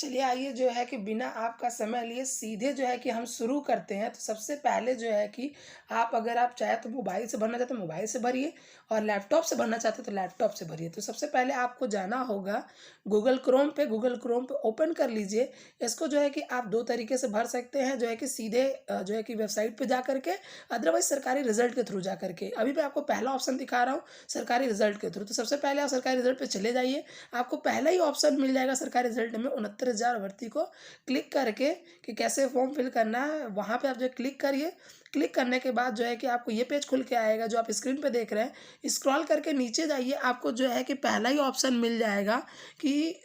चलिए आइए जो है कि बिना आपका समय लिए सीधे जो है कि हम शुरू करते हैं। तो सबसे पहले जो है कि आप अगर आप चाहे तो मोबाइल से भरना चाहते हो मोबाइल से भरिए और लैपटॉप से भरना चाहते हो तो लैपटॉप से भरिए। तो सबसे पहले आपको जाना होगा गूगल क्रोम पे ओपन कर लीजिए। इसको जो है कि आप 2 तरीके से भर सकते हैं, जो है कि सीधे जो है कि वेबसाइट पे जा करके, अदरवाइज़ सरकारी रिज़ल्ट के थ्रू जा करके। अभी मैं आपको पहला ऑप्शन दिखा रहा हूँ सरकारी रिज़ल्ट के थ्रू। तो सबसे पहले आप सरकारी रिज़ल्ट पे चले जाइए। आपको पहला ही ऑप्शन मिल जाएगा सरकारी रिजल्ट में 69,000 भर्ती को क्लिक करके कि कैसे फॉर्म फिल करना है। वहाँ पे आप जो क्लिक करिए। क्लिक करने के बाद जो है कि आपको ये पेज खुल के आएगा जो आप स्क्रीन पे देख रहे हैं। स्क्रॉल करके नीचे जाइए, आपको जो है कि पहला ही ऑप्शन मिल जाएगा कि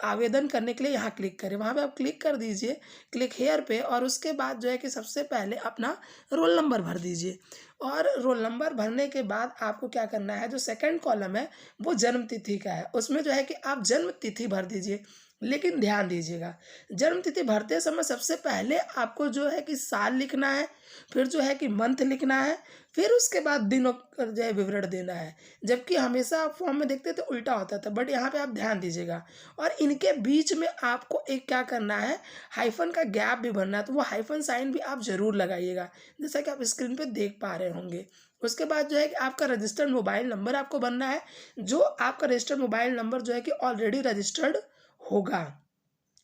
आवेदन करने के लिए यहाँ क्लिक करें। वहाँ पे आप क्लिक कर दीजिए, क्लिक हेयर पे, और उसके बाद जो है कि सबसे पहले अपना रोल नंबर भर दीजिए। और रोल नंबर भरने के बाद आपको क्या करना है, जो सेकंड कॉलम है वो जन्म तिथि का है। उसमें जो है कि आप जन्म तिथि भर दीजिए। लेकिन ध्यान दीजिएगा, जन्म तिथि भरते समय सबसे पहले आपको जो है कि साल लिखना है, फिर जो है कि मंथ लिखना है, फिर उसके बाद दिनों का जो है विवरण देना है। जबकि हमेशा आप फॉर्म में देखते थे उल्टा होता था, बट यहाँ पे आप ध्यान दीजिएगा। और इनके बीच में आपको एक क्या करना है, हाइफन का गैप भी भरना है। तो वो हाइफन साइन भी आप ज़रूर लगाइएगा, जैसा कि आप स्क्रीन पे देख पा रहे होंगे। उसके बाद जो है कि आपका रजिस्टर्ड मोबाइल नंबर आपको भरना है, जो आपका रजिस्टर्ड मोबाइल नंबर जो है कि ऑलरेडी रजिस्टर्ड होगा,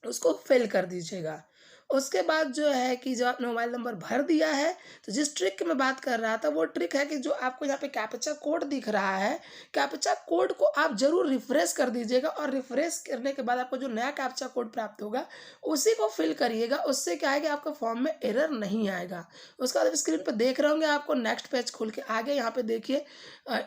उसको फिल कर दीजिएगा। उसके बाद जो है कि जब आपने मोबाइल नंबर भर दिया है, तो जिस ट्रिक की मैं बात कर रहा था वो ट्रिक है कि जो आपको यहाँ पे कैप्चा कोड दिख रहा है, कैप्चा कोड को आप ज़रूर रिफ्रेश कर दीजिएगा। और रिफ्रेश करने के बाद आपको जो नया कैप्चा कोड प्राप्त होगा उसी को फिल करिएगा। उससे क्या है कि आपका फॉर्म में एरर नहीं आएगा। उसके बाद स्क्रीन पर देख रहे होंगे, आपको नेक्स्ट पेज खुल के आगे यहाँ पे देखिए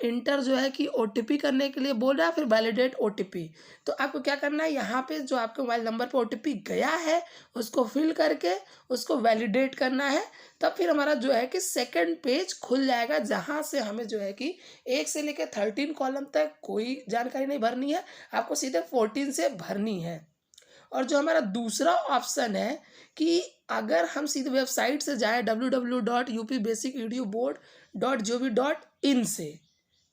इंटर जो है कि OTP करने के लिए बोल रहा है, फिर वैलिडेट OTP। तो आपको क्या करना है, यहाँ पे जो आपके मोबाइल नंबर पे OTP गया है उसको फिल करके उसको वैलिडेट करना है। तब फिर हमारा जो है कि सेकंड पेज खुल जाएगा, जहाँ से हमें जो है कि 1 से लेकर 13 कॉलम तक कोई जानकारी नहीं भरनी है, आपको सीधे 14 से भरनी है। और जो हमारा दूसरा ऑप्शन है कि अगर हम सीधे वेबसाइट से जाएँ www.upbasiceduboard.gov.in से,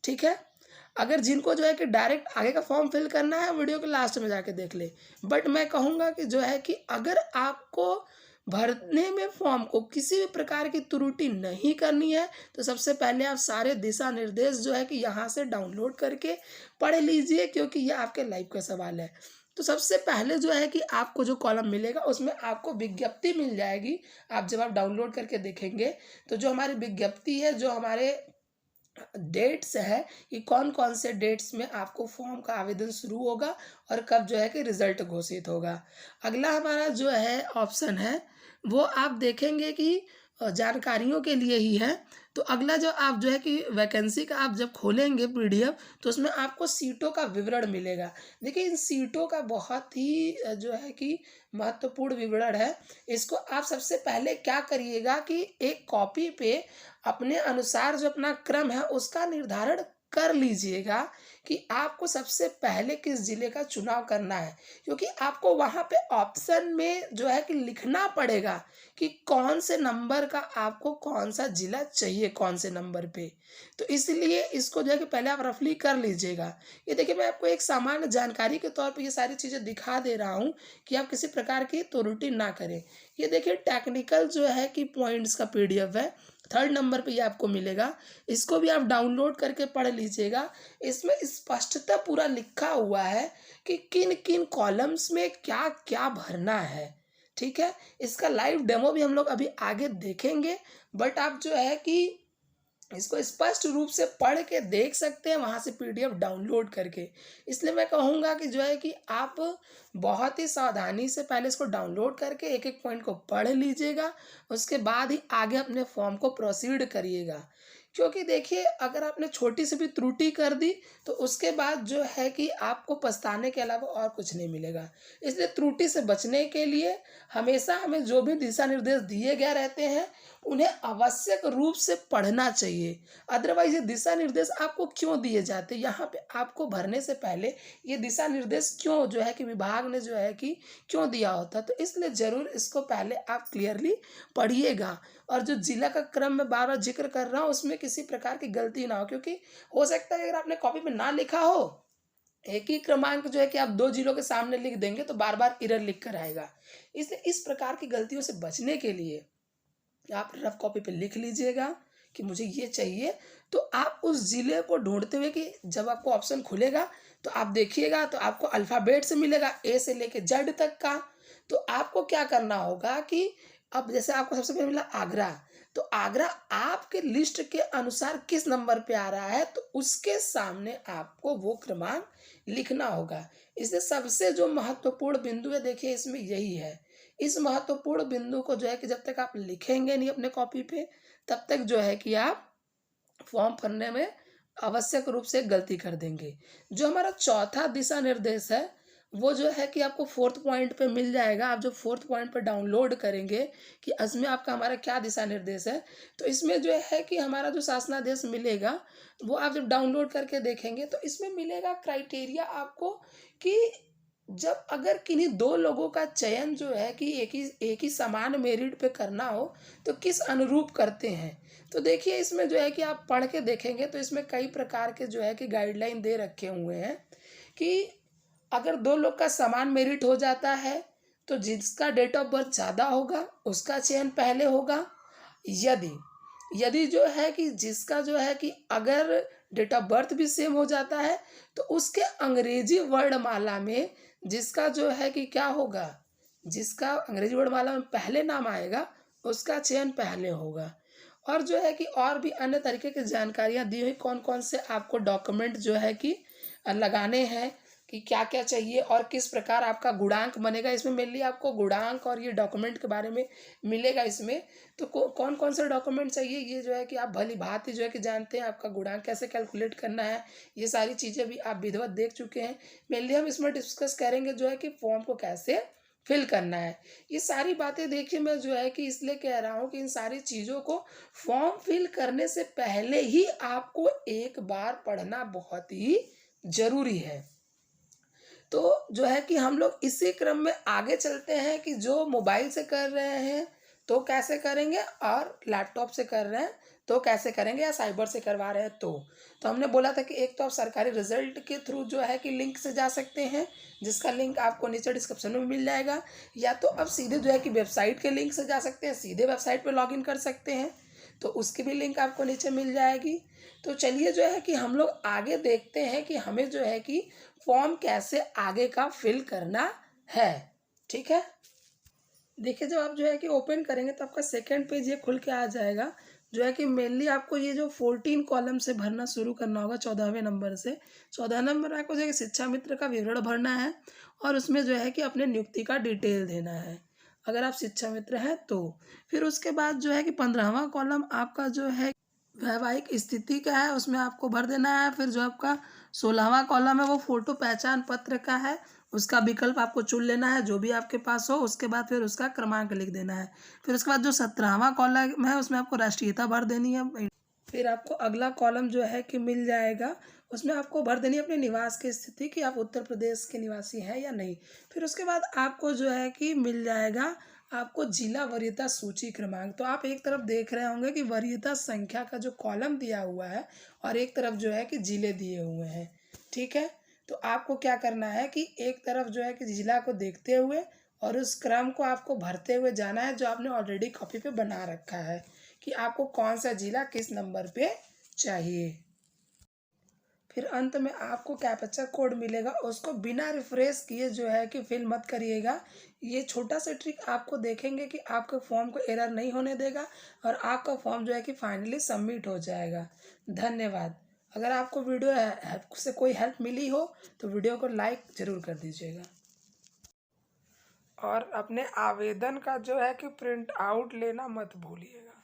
ठीक है। अगर जिनको जो है कि डायरेक्ट आगे का फॉर्म फिल करना है, वीडियो के लास्ट में जाके देख ले। बट मैं कहूँगा कि जो है कि अगर आपको भरने में फॉर्म को किसी भी प्रकार की त्रुटि नहीं करनी है, तो सबसे पहले आप सारे दिशा निर्देश जो है कि यहाँ से डाउनलोड करके पढ़ लीजिए, क्योंकि ये आपके लाइफ का सवाल है। तो सबसे पहले जो है कि आपको जो कॉलम मिलेगा उसमें आपको विज्ञप्ति मिल जाएगी। आप जब आप डाउनलोड करके देखेंगे तो जो हमारी विज्ञप्ति है, जो हमारे डेट्स है कि कौन कौन से डेट्स में आपको फॉर्म का आवेदन शुरू होगा और कब जो है कि रिजल्ट घोषित होगा। अगला हमारा जो है ऑप्शन है वो आप देखेंगे कि जानकारियों के लिए ही है। तो अगला जो आप जो है कि वैकेंसी का आप जब खोलेंगे PDF, तो उसमें आपको सीटों का विवरण मिलेगा। देखिए इन सीटों का बहुत ही जो है कि महत्वपूर्ण विवरण है। इसको आप सबसे पहले क्या करिएगा कि एक कॉपी पे अपने अनुसार जो अपना क्रम है उसका निर्धारण कर लीजिएगा कि आपको सबसे पहले किस जिले का चुनाव करना है, क्योंकि आपको वहाँ पे ऑप्शन में जो है कि लिखना पड़ेगा कि कौन से नंबर का आपको कौन सा जिला चाहिए, कौन से नंबर पे। तो इसलिए इसको जो है कि पहले आप रफली कर लीजिएगा। ये देखिए मैं आपको एक सामान्य जानकारी के तौर पे ये सारी चीज़ें दिखा दे रहा हूँ कि आप किसी प्रकार की त्रुटि ना करें। ये देखिए टेक्निकल जो है कि पॉइंट्स का PDF है, 3rd नंबर पे ये आपको मिलेगा। इसको भी आप डाउनलोड करके पढ़ लीजिएगा। इसमें स्पष्टता पूरा लिखा हुआ है कि किन किन कॉलम्स में क्या क्या भरना है, ठीक है। इसका लाइव डेमो भी हम लोग अभी आगे देखेंगे, बट आप जो है कि इसको स्पष्ट रूप से पढ़ के देख सकते हैं वहाँ से PDF डाउनलोड करके। इसलिए मैं कहूँगा कि जो है कि आप बहुत ही सावधानी से पहले इसको डाउनलोड करके एक एक पॉइंट को पढ़ लीजिएगा, उसके बाद ही आगे अपने फॉर्म को प्रोसीड करिएगा। क्योंकि देखिए अगर आपने छोटी सी भी त्रुटि कर दी तो उसके बाद जो है कि आपको पछताने के अलावा और कुछ नहीं मिलेगा। इसलिए त्रुटि से बचने के लिए हमेशा हमें जो भी दिशा निर्देश दिए गए रहते हैं उन्हें आवश्यक रूप से पढ़ना चाहिए। अदरवाइज ये दिशा निर्देश आपको क्यों दिए जाते हैं, यहाँ पे आपको भरने से पहले ये दिशा निर्देश क्यों जो है कि विभाग ने जो है कि क्यों दिया होता, तो इसलिए ज़रूर इसको पहले आप क्लियरली पढ़िएगा। और जो जिला का क्रम में बार बार जिक्र कर रहा हूँ उसमें किसी प्रकार की गलती ना हो, क्योंकि हो सकता है अगर आपने कॉपी में ना लिखा हो एक ही क्रमांक जो है कि आप 2 ज़ीरो के सामने लिख देंगे तो बार-बार एरर लिख कर आएगा। इसलिए इस प्रकार की गलतियों से बचने के लिए आप रफ कॉपी पे लिख लीजिएगा कि मुझे ये चाहिए, तो आप उस ज़िले को ढूँढते हुए कि जब आपको ऑप्शन खुलेगा तो आप देखिएगा तो आपको अल्फ़ाबेट से मिलेगा, ए से लेके जेड तक का। तो आपको क्या करना होगा कि अब जैसे आपको सबसे पहले मिला आगरा, तो आगरा आपके लिस्ट के अनुसार किस नंबर पे आ रहा है, तो उसके सामने आपको वो क्रमांक लिखना होगा। इसलिए सबसे जो महत्वपूर्ण बिंदु है देखिए इसमें यही है। इस महत्वपूर्ण बिंदु को जो है कि जब तक आप लिखेंगे नहीं अपने कॉपी पे, तब तक जो है कि आप फॉर्म भरने में आवश्यक रूप से गलती कर देंगे। जो हमारा चौथा दिशा निर्देश है, वो जो है कि आपको 4th पॉइंट पे मिल जाएगा। आप जो 4th पॉइंट पे डाउनलोड करेंगे कि इसमें आपका हमारा क्या दिशा निर्देश है, तो इसमें जो है कि हमारा जो शासनादेश मिलेगा, वो आप जब डाउनलोड करके देखेंगे तो इसमें मिलेगा क्राइटेरिया आपको कि जब अगर किन्हीं 2 लोगों का चयन जो है कि एक ही समान मेरिट पे करना हो, तो किस अनुरूप करते हैं। तो देखिए इसमें जो है कि आप पढ़ के देखेंगे तो इसमें कई प्रकार के जो है कि गाइडलाइन दे रखे हुए हैं कि अगर 2 लोग का समान मेरिट हो जाता है, तो जिसका डेट ऑफ बर्थ ज़्यादा होगा, उसका चयन पहले होगा। यदि यदि जो है कि जिसका जो है कि अगर डेट ऑफ बर्थ भी सेम हो जाता है, तो उसके अंग्रेजी वर्णमाला में जिसका जो है कि क्या होगा, जिसका अंग्रेजी वर्णमाला में पहले नाम आएगा, उसका चयन पहले होगा। और जो है कि और भी अन्य तरीके की जानकारियाँ दी हुई कौन-कौन से आपको डॉक्यूमेंट जो है कि लगाने हैं, कि क्या-क्या चाहिए और किस प्रकार आपका गुणांक बनेगा। इसमें मेनली आपको गुणांक और ये डॉक्यूमेंट के बारे में मिलेगा इसमें। तो कौन-कौन से डॉक्यूमेंट चाहिए ये जो है कि आप भली-भाँति जो है कि जानते हैं, आपका गुणांक कैसे कैलकुलेट करना है, ये सारी चीज़ें भी आप विधिवत देख चुके हैं। मेनली हम इसमें डिस्कस करेंगे जो है कि फॉर्म को कैसे फिल करना है। ये सारी बातें देखिए मैं जो है कि इसलिए कह रहा हूँ कि इन सारी चीज़ों को फॉर्म फिल करने से पहले ही आपको एक बार पढ़ना बहुत ही ज़रूरी है। तो जो है कि हम लोग इसी क्रम में आगे चलते हैं कि जो मोबाइल से कर रहे हैं तो कैसे करेंगे, और लैपटॉप से कर रहे हैं तो कैसे करेंगे, या साइबर से करवा रहे हैं तो हमने बोला था कि एक तो आप सरकारी रिजल्ट के थ्रू जो है कि लिंक से जा सकते हैं, जिसका लिंक आपको नीचे डिस्क्रिप्शन में मिल जाएगा, या तो आप सीधे जो है कि वेबसाइट के लिंक से जा सकते हैं, सीधे वेबसाइट पर लॉगिन कर सकते हैं, तो उसकी भी लिंक आपको नीचे मिल जाएगी। तो चलिए जो है कि हम लोग आगे देखते हैं कि हमें जो है कि फॉर्म कैसे आगे का फिल करना है। ठीक है, देखिए जब आप जो है कि ओपन करेंगे तो आपका सेकंड पेज ये खुल के आ जाएगा। जो है कि मेनली आपको ये जो 14 कॉलम से भरना शुरू करना होगा 14वें नंबर से। 14 नंबर आपको जो है कि शिक्षा मित्र का विवरण भरना है, और उसमें जो है कि अपने नियुक्ति का डिटेल देना है, अगर आप शिक्षा मित्र हैं तो। फिर उसके बाद जो है कि 15वां कॉलम आपका जो है वैवाहिक स्थिति का है, उसमें आपको भर देना है। फिर जो आपका 16वां कॉलम है वो फ़ोटो पहचान पत्र का है, उसका विकल्प आपको चुन लेना है जो भी आपके पास हो। उसके बाद फिर उसका क्रमांक लिख देना है। फिर उसके बाद जो 17वां कॉलम है उसमें आपको राष्ट्रीयता भर देनी है। फिर आपको अगला कॉलम जो है कि मिल जाएगा, उसमें आपको भर देनी है अपने निवास की स्थिति कि आप उत्तर प्रदेश के निवासी हैं या नहीं। फिर उसके बाद आपको जो है कि मिल जाएगा आपको जिला वरीयता सूची क्रमांक। तो आप एक तरफ देख रहे होंगे कि वरीयता संख्या का जो कॉलम दिया हुआ है, और एक तरफ जो है कि जिले दिए हुए हैं। ठीक है, तो आपको क्या करना है कि एक तरफ जो है कि जिला को देखते हुए और उस क्रम को आपको भरते हुए जाना है जो आपने ऑलरेडी कॉपी पे बना रखा है कि आपको कौन सा जिला किस नंबर पे चाहिए। फिर अंत में आपको कैप्चा कोड मिलेगा, उसको बिना रिफ्रेश किए जो है कि फिल मत करिएगा। ये छोटा सा ट्रिक आपको देखेंगे कि आपके फॉर्म को एरर नहीं होने देगा, और आपका फॉर्म जो है कि फाइनली सबमिट हो जाएगा। धन्यवाद। अगर आपको वीडियो से कोई हेल्प मिली हो तो वीडियो को लाइक ज़रूर कर दीजिएगा, और अपने आवेदन का जो है कि प्रिंट आउट लेना मत भूलिएगा।